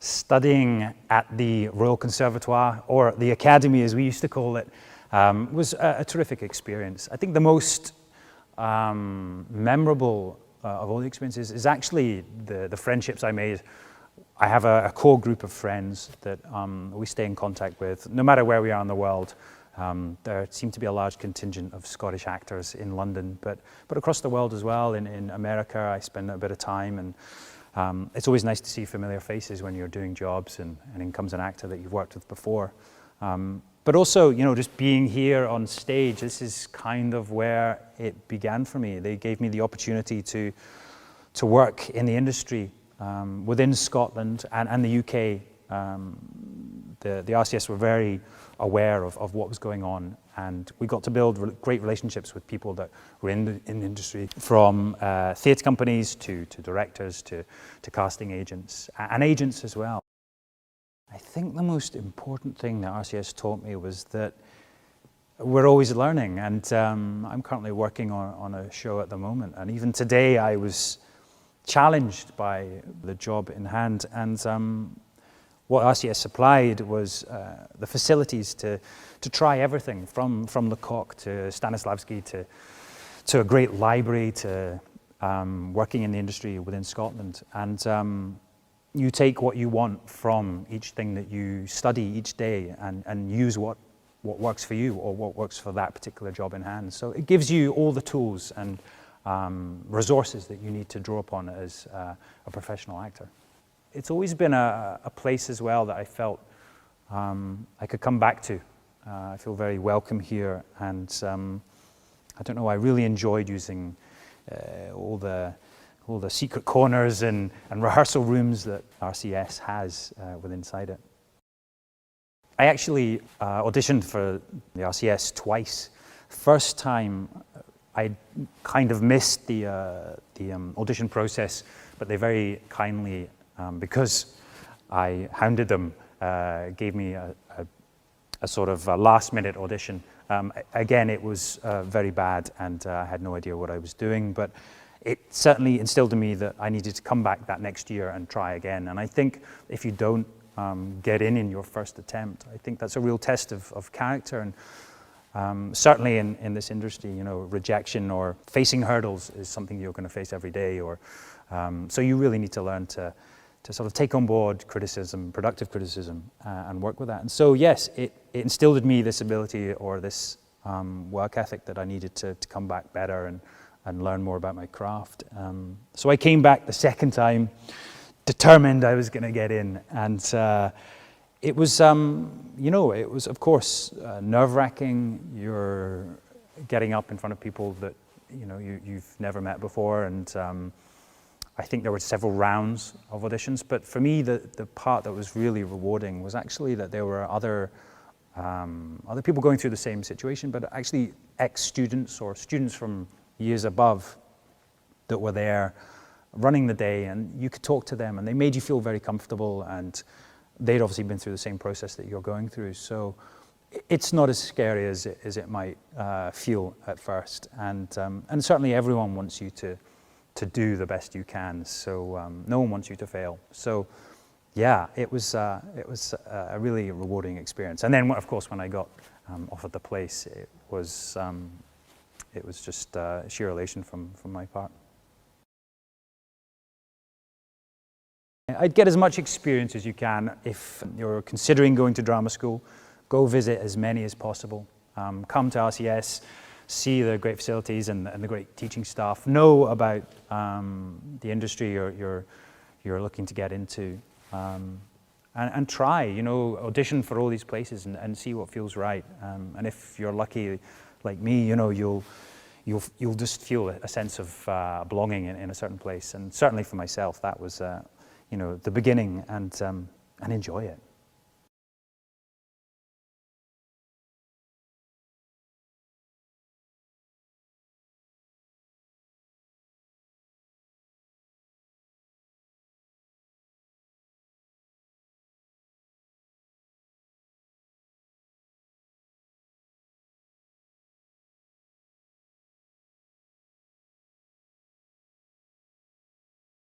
studying at the Royal Conservatoire, or the Academy as we used to call it, was a terrific experience. I think the most memorable of all the experiences is actually the friendships I made. I have a core group of friends that we stay in contact with, no matter where we are in the world. There seemed to be a large contingent of Scottish actors in London, but across the world as well. In America, I spent a bit of time, and it's always nice to see familiar faces when you're doing jobs, and in comes an actor that you've worked with before. But also, you know, just being here on stage, this is kind of where it began for me. They gave me the opportunity to work in the industry within Scotland and the UK. The RCS were very aware of what was going on, and we got to build great relationships with people that were in the industry, from theatre companies to directors to casting agents and agents as well. I think the most important thing that RCS taught me was that we're always learning, and I'm currently working on a show at the moment, and even today I was challenged by the job in hand, and what RCS supplied was the facilities to try everything from Lecoq to Stanislavski to a great library to working in the industry within Scotland. And you take what you want from each thing that you study each day and use what works for you or what works for that particular job in hand. So it gives you all the tools and resources that you need to draw upon as a professional actor. It's always been a place as well that I felt I could come back to. I feel very welcome here, and I don't know, I really enjoyed using all the secret corners and rehearsal rooms that RCS has within inside it. I actually auditioned for the RCS twice. First time I kind of missed the audition process, but they very kindly, because I hounded them, gave me a sort of a last-minute audition. Again, it was very bad, and I had no idea what I was doing, but it certainly instilled in me that I needed to come back that next year and try again. And I think if you don't get in your first attempt, I think that's a real test of character. And certainly in this industry, you know, rejection or facing hurdles is something you're going to face every day. So you really need to learn to sort of take on board criticism, productive criticism, and work with that. And so yes, it instilled in me this ability or this work ethic that I needed to come back better and learn more about my craft. So I came back the second time, determined I was going to get in, and it was, you know, it was of course nerve-wracking. You're getting up in front of people that you know you've never met before, and I think there were several rounds of auditions. But for me, the part that was really rewarding was actually that there were other people going through the same situation, but actually ex-students or students from years above that were there running the day, and you could talk to them and they made you feel very comfortable, and they'd obviously been through the same process that you're going through. So it's not as scary as it might feel at first, and certainly everyone wants you to do the best you can, so no one wants you to fail. So yeah, it was a really rewarding experience. And then of course when I got offered the place, it was just sheer elation from my part. I'd get as much experience as you can. If you're considering going to drama school, go visit as many as possible. Come to RCS, see the great facilities and the great teaching staff. Know about the industry you're looking to get into, and try. You know, audition for all these places and see what feels right. And if you're lucky, like me, you know, you'll just feel a sense of belonging in a certain place. And certainly for myself, that was you know, the beginning, and enjoy it.